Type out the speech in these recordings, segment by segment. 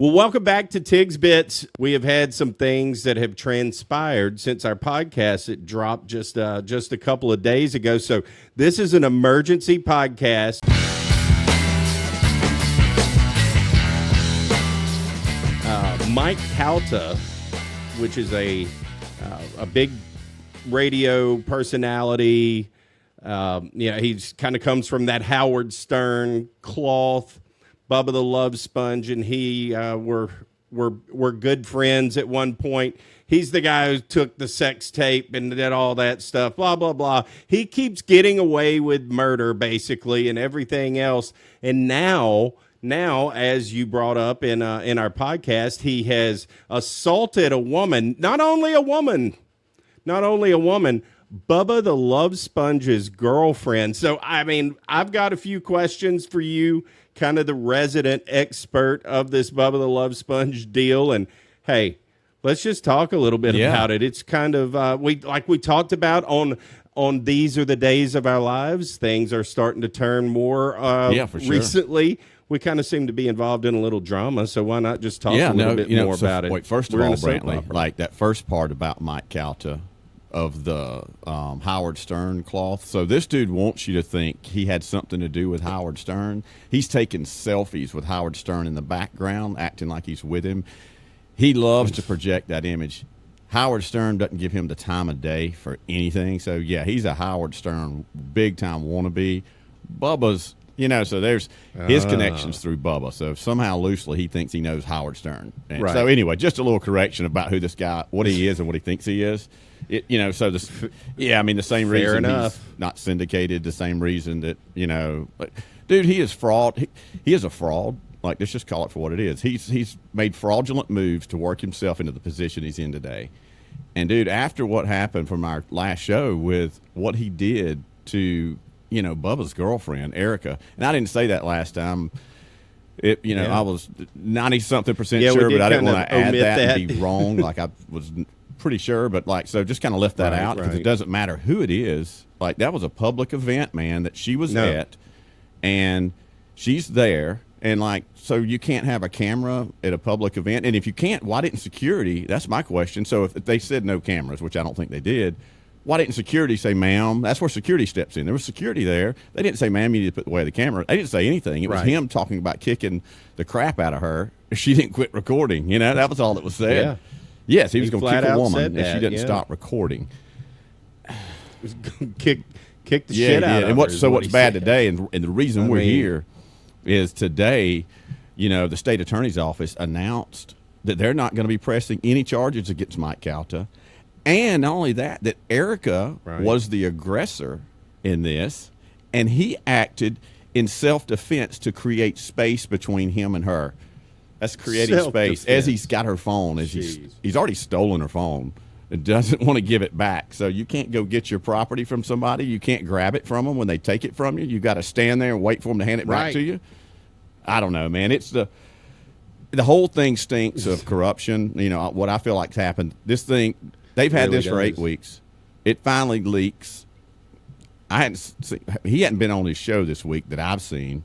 Well, welcome back to Tigs Bits. We have had some things that have transpired since our podcast. It dropped just a couple of days ago. So this is an emergency podcast. Mike Calta, which is a big radio personality. He's kind of comes from that Howard Stern cloth. Bubba the Love Sponge and he were good friends at one point. He's the guy who took the sex tape and did all that stuff, blah, blah, blah. He keeps getting away with murder, basically, and everything else. And now, as you brought up in our podcast, he has assaulted a woman, not only a woman, Bubba the Love Sponge's girlfriend. So, I mean, I've got a few questions for you, kind of the resident expert of this Bubba the Love Sponge deal. And hey, let's just talk a little bit about it. It's kind of we talked about on These Are the Days of Our Lives. Things are starting to turn more for sure. Recently. We kind of seem to be involved in a little drama, so why not just talk a little bit more about it? Wait, first of all, Brantley, like that first part about Mike Calta of the Howard Stern cloth. So this dude wants you to think he had something to do with Howard Stern. He's taking selfies with Howard Stern in the background, acting like he's with him. He loves to project that image. Howard Stern doesn't give him the time of day for anything. So, yeah, he's a Howard Stern big-time wannabe. Bubba's, so there's his connections through Bubba. So somehow loosely he thinks he knows Howard Stern. And right. So anyway, just a little correction about who this guy, what he is and what he thinks he is. The same Fair reason enough. he's not syndicated, the same reason that, dude, he is fraud. He is a fraud. Like, let's just call it for what it is. He's made fraudulent moves to work himself into the position he's in today. And, dude, after what happened from our last show with what he did to, Bubba's girlfriend, Erica, and I didn't say that last time. I was 90-something% sure, but I didn't want to add that and be wrong. Like, I was pretty sure, but so just kind of left that out because it doesn't matter who it is. Like, that was a public event, man, that she was at, and she's there, and so you can't have a camera at a public event, and if you can't, why didn't security? That's my question. So if they said no cameras, which I don't think they did, why didn't security say, ma'am? That's where security steps in. There was security there. They didn't say, ma'am, you need to put away the camera. They didn't say anything. It was him talking about kicking the crap out of her if she didn't quit recording. That was all that was said. Yeah. Yes, he was going to kick a woman if she didn't stop recording. kick the shit out of her. And what's bad today, and the reason we're here is today, the state attorney's office announced that they're not going to be pressing any charges against Mike Calta. And not only that Erica was the aggressor in this, and he acted in self-defense to create space between him and her. That's creating space as he's got her phone. As he's already stolen her phone and doesn't want to give it back. So you can't go get your property from somebody. You can't grab it from them when they take it from you. You got to stand there and wait for them to hand it back to you. I don't know, man. It's the whole thing stinks of corruption. What I feel like's happened. This thing, they've had this for 8 weeks. It finally leaks. He hadn't been on his show this week that I've seen.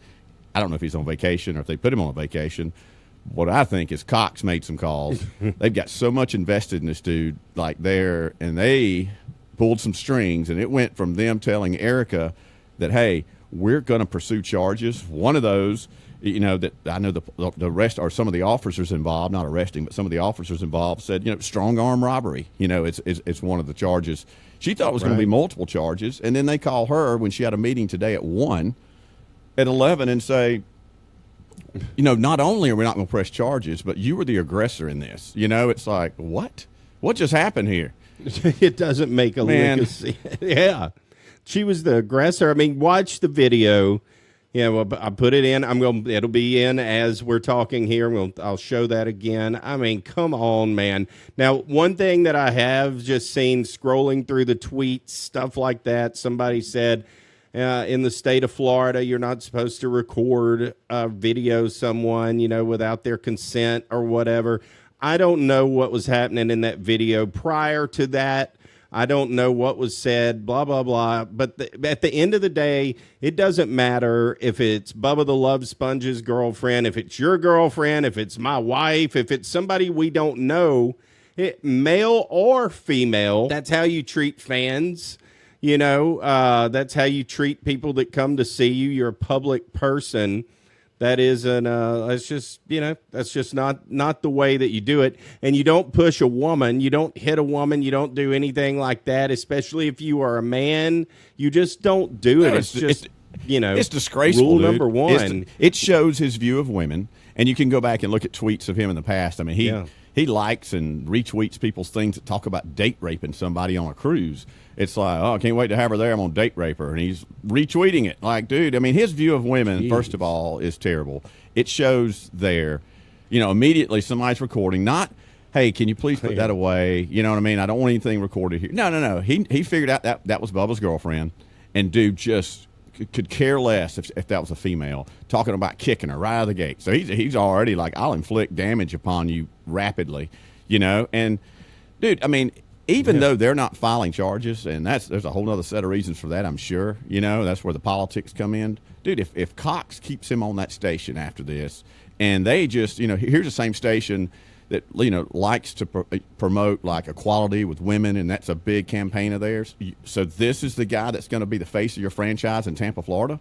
I don't know if he's on vacation or if they put him on a vacation. What I think is Cox made some calls. They've got so much invested in this dude, and they pulled some strings, and it went from them telling Erica that, hey, we're going to pursue charges. One of those, that I know the rest or some of the officers involved, not arresting, but some of the officers involved said, strong arm robbery. It's one of the charges. She thought it was going to be multiple charges, and then they call her when she had a meeting today at 1, at 11, and say, not only are we not going to press charges, but you were the aggressor in this. It's like, what? What just happened here? It doesn't make a lick of sense. Yeah. She was the aggressor. I mean, watch the video. I put it in. It'll be in as we're talking here. I'll show that again. I mean, come on, man. Now, one thing that I have just seen scrolling through the tweets, stuff like that, somebody said, in the state of Florida, you're not supposed to record video someone, without their consent or whatever. I don't know what was happening in that video prior to that. I don't know what was said, blah, blah, blah. But at the end of the day, it doesn't matter if it's Bubba the Love Sponge's girlfriend, if it's your girlfriend, if it's my wife, if it's somebody we don't know, male or female. That's how you treat fans. You know, that's how you treat people that come to see you. You're a public person. That isn't, that's just, you know, that's just not the way that you do it. And you don't push a woman. You don't hit a woman. You don't do anything like that, especially if you are a man. You just don't do it. No, it's just, you know, it's disgraceful. Rule dude. number one. It shows his view of women. And you can go back and look at tweets of him in the past. I mean, he likes and retweets people's things that talk about date raping somebody on a cruise. It's like, oh, I can't wait to have her there. I'm going to date rape her. And he's retweeting it. Like, dude, I mean, his view of women, first of all, is terrible. It shows there, you know, immediately somebody's recording. Not, hey, can you please put that away? You know what I mean? I don't want anything recorded here. No. He figured out that was Bubba's girlfriend. And dude just could care less if that was a female, talking about kicking her right out of the gate. So he's already like, I'll inflict damage upon you rapidly, you know? And, dude, I mean, even though they're not filing charges, and there's a whole other set of reasons for that, I'm sure, you know, that's where the politics come in. Dude, if Cox keeps him on that station after this, and they just, you know, here's the same station that, you know, likes to promote like equality with women, and that's a big campaign of theirs. So this is the guy that's going to be the face of your franchise in Tampa, Florida?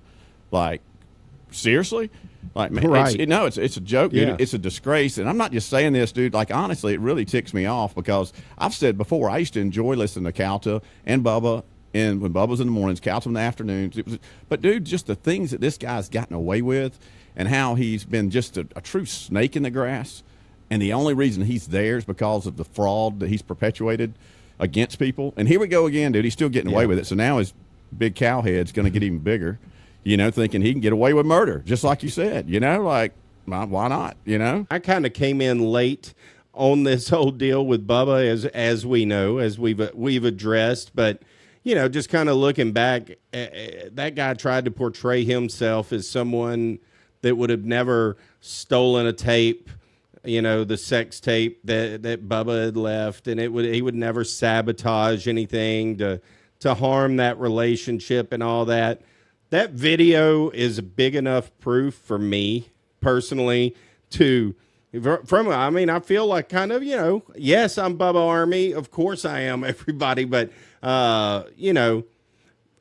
Like, seriously? Like, man, right. It's a joke, dude. It's a disgrace. And I'm not just saying this, dude. Like, honestly, it really ticks me off because I've said before, I used to enjoy listening to Calta and Bubba, and when Bubba's in the mornings, Calta in the afternoons. But, dude, just the things that this guy's gotten away with and how he's been just a true snake in the grass. And the only reason he's there is because of the fraud that he's perpetuated against people. And here we go again, dude. He's still getting away with it. So now his big cow head's going to get even bigger, you know, thinking he can get away with murder, just like you said, you know, like, why not, you know? I kind of came in late on this whole deal with Bubba, as we know, as we've addressed. But, you know, just kind of looking back, that guy tried to portray himself as someone that would have never stolen a tape, you know, the sex tape that Bubba had left, and he would never sabotage anything to harm that relationship and all that. That video is big enough proof for me personally I feel like kind of, you know, yes, I'm Bubba Army. Of course I am, everybody. But, you know,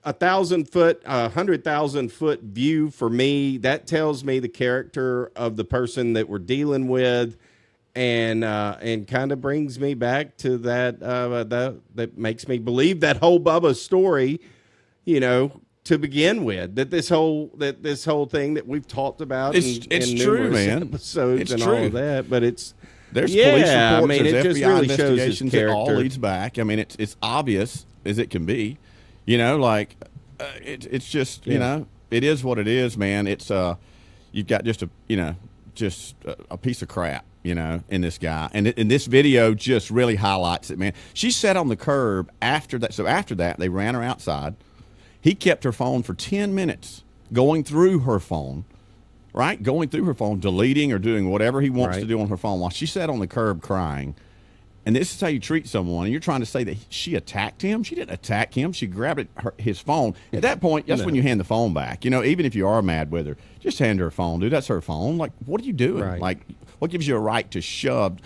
100,000-foot view for me, that tells me the character of the person that we're dealing with, and kind of brings me back to that makes me believe that whole Bubba story, you know, to begin with, that this whole thing that we've talked about, it's true, man. Episodes it's and true. all of that, but there's police reports, it there's just FBI really shows his investigations. It character. all leads back. I mean, it's obvious as it can be, you know. Like it's just you know, it is what it is, man. It's you've got just a piece of crap, you know, in this guy, and this video just really highlights it, man. She sat on the curb after that. So after that, they ran her outside. He kept her phone for 10 minutes, going through her phone, right? Going through her phone, deleting or doing whatever he wants to do on her phone while she sat on the curb crying. And this is how you treat someone. And you're trying to say that she attacked him? She didn't attack him. She grabbed his phone. At that point, that's when you hand the phone back. You know, even if you are mad with her, just hand her a phone, dude. That's her phone. Like, what are you doing? Right. Like, what gives you a right to shove?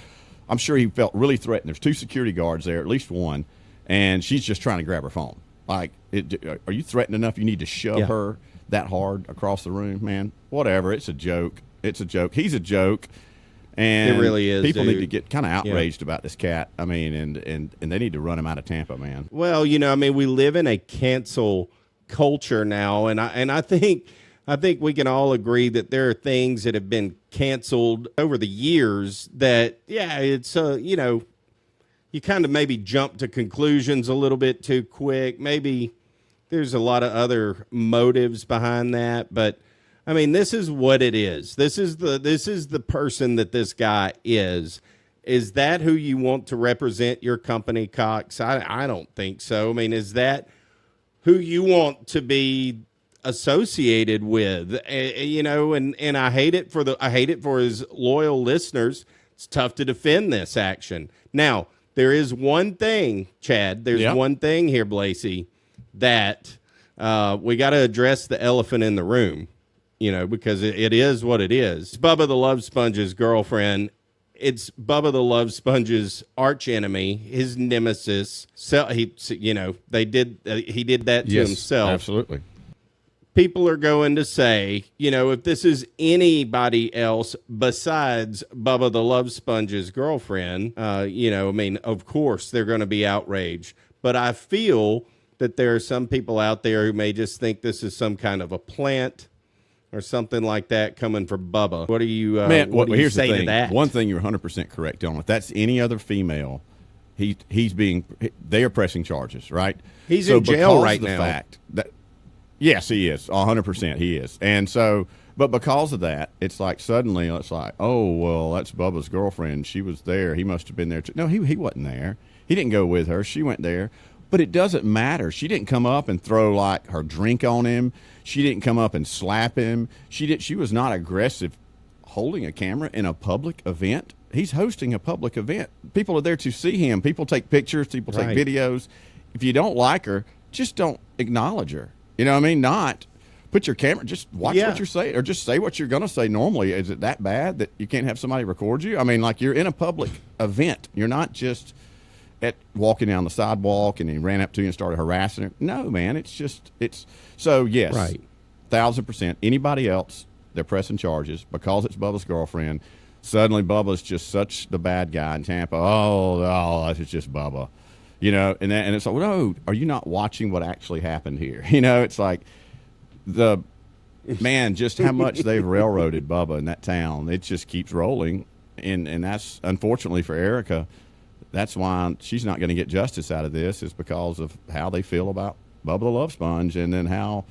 I'm sure he felt really threatened. There's 2 security guards there, at least one, and she's just trying to grab her phone. Like, are you threatened enough you need to shove her that hard across the room, man? Whatever. It's a joke. It's a joke. He's a joke. And it really is. People need to get kind of outraged about this cat. I mean, and they need to run him out of Tampa, man. Well, you know, I mean, we live in a cancel culture now, and I think we can all agree that there are things that have been canceled over the years that, it's you know, you kind of maybe jump to conclusions a little bit too quick. Maybe there's a lot of other motives behind that, but I mean, this is what it is. This is the person that this guy is. Is that who you want to represent your company, Cox? I don't think so. I mean, is that who you want to be associated with? You know, and I hate it for his loyal listeners. It's tough to defend this action. Now, there is one thing, Chad. There's one thing here, Blasi, that we got to address the elephant in the room, because it is what it is. Bubba the Love Sponge's girlfriend. It's Bubba the Love Sponge's arch enemy, his nemesis. So he did that to himself. Absolutely. People are going to say, if this is anybody else besides Bubba the Love Sponge's girlfriend, of course they're going to be outraged. But I feel that there are some people out there who may just think this is some kind of a plant or something like that coming from Bubba. What do you, what do you say to that? One thing you're 100% correct on. If that's any other female, they are pressing charges, right? He's in jail right now. Fact that, yes, he is. 100% he is. And so, but because of that, it's like suddenly it's like, oh, well, that's Bubba's girlfriend. She was there. He must have been there too. No, he wasn't there. He didn't go with her. She went there. But it doesn't matter. She didn't come up and throw like her drink on him. She didn't come up and slap him. She was not aggressive holding a camera in a public event. He's hosting a public event. People are there to see him. People take pictures. People take videos. If you don't like her, just don't acknowledge her. You know what I mean? Not put your camera, just watch what you're saying, or just say what you're going to say normally. Is it that bad that you can't have somebody record you? I mean, like, you're in a public event. You're not just at walking down the sidewalk and he ran up to you and started harassing her. No, man, it's so yes, 1,000%. Anybody else, they're pressing charges because it's Bubba's girlfriend. Suddenly, Bubba's just such the bad guy in Tampa. Oh, it's just Bubba, and it's like, well, no, are you not watching what actually happened here? It's like just how much they've railroaded Bubba in that town. It just keeps rolling, and that's unfortunately for Erica. That's why she's not going to get justice out of this, is because of how they feel about Bubba the Love Sponge, and then how,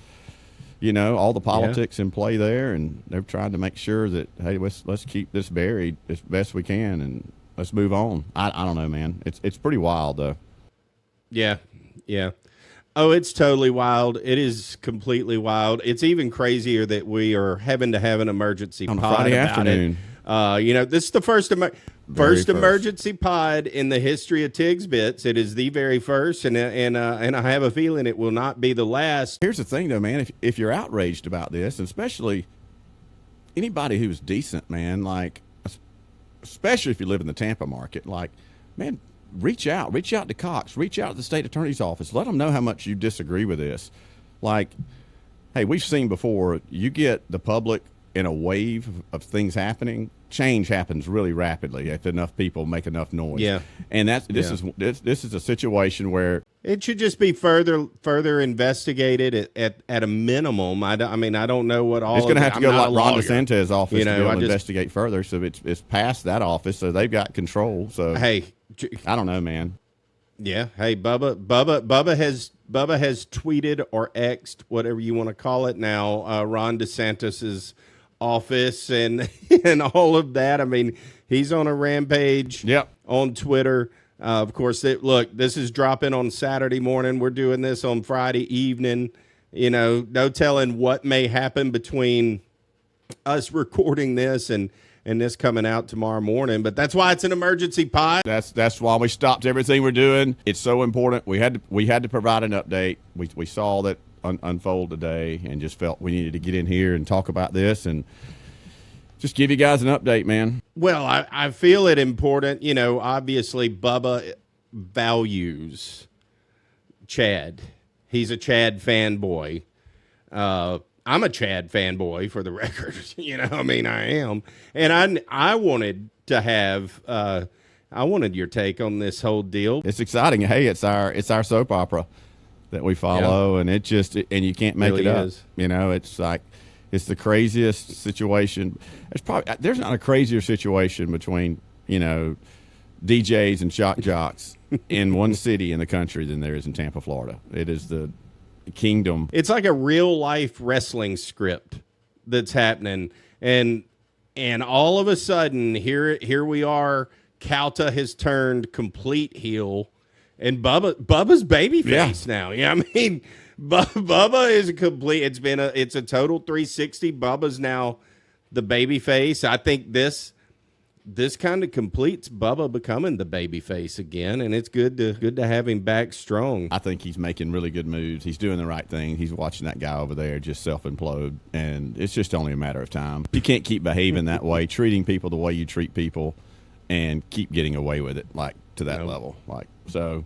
all the politics in play there, and they're trying to make sure that, hey, let's keep this buried as best we can, and let's move on. I don't know, man. It's pretty wild, though. Yeah. Oh, it's totally wild. It is completely wild. It's even crazier that we are having to have an emergency on pod Friday about afternoon. This is the first emergency pod in the history of Tigs Bits. It is the very first, and I have a feeling it will not be the last. Here's the thing, though, man. If you're outraged about this, and especially anybody who's decent, man, like, especially if you live in the Tampa market, like, man, reach out to Cox, reach out to the state attorney's office, let them know how much you disagree with this. Like, hey, we've seen before, you get the public in a wave of things happening, change happens really rapidly if enough people make enough noise. Yeah, and this is a situation where it should just be further investigated at a minimum. I don't know what all. It's going to have to go to like Ron DeSantis' office to be able to investigate further. So it's past that office, so they've got control. So hey, I don't know, man. Yeah, hey, Bubba has tweeted or X'd, whatever you want to call it now, Ron DeSantis's office and all of that. I mean, he's on a rampage on Twitter. Of course, this is dropping on Saturday morning. We're doing this on Friday evening. No telling what may happen between us recording this and this coming out tomorrow morning. But that's why it's an emergency pod. That's why we stopped everything we're doing. It's so important. We had to provide an update. We saw that unfold today and just felt we needed to get in here and talk about this and just give you guys an update, man. Well, I feel it important. Obviously Bubba values Chad. He's a Chad fanboy. I'm a Chad fanboy, for the record. I am. And I wanted to have I wanted your take on this whole deal. It's exciting. Hey, it's our soap opera that we follow, and and you can't make it up. It's like, it's the craziest situation. There's not a crazier situation between, DJs and shock jocks in one city in the country than there is in Tampa, Florida. It is the kingdom. It's like a real life wrestling script that's happening, and all of a sudden here we are. Calta has turned complete heel. And Bubba's babyface now. Bubba is it's a total 360. Bubba's now the babyface. I think this this kind of completes Bubba becoming the baby face again, and it's good to have him back strong. I think he's making really good moves. He's doing the right thing. He's watching that guy over there just self-implode, and it's just only a matter of time. You can't keep behaving that way, treating people the way you treat people, and keep getting away with it like to that level. Like so.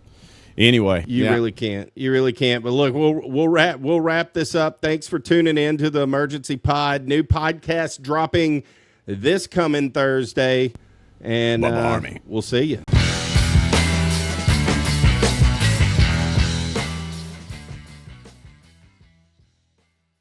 Anyway, you really can't. You really can't. But look, we'll wrap this up. Thanks for tuning in to the Emergency Pod. New podcast dropping this coming Thursday, and Bubba Army. We'll see you.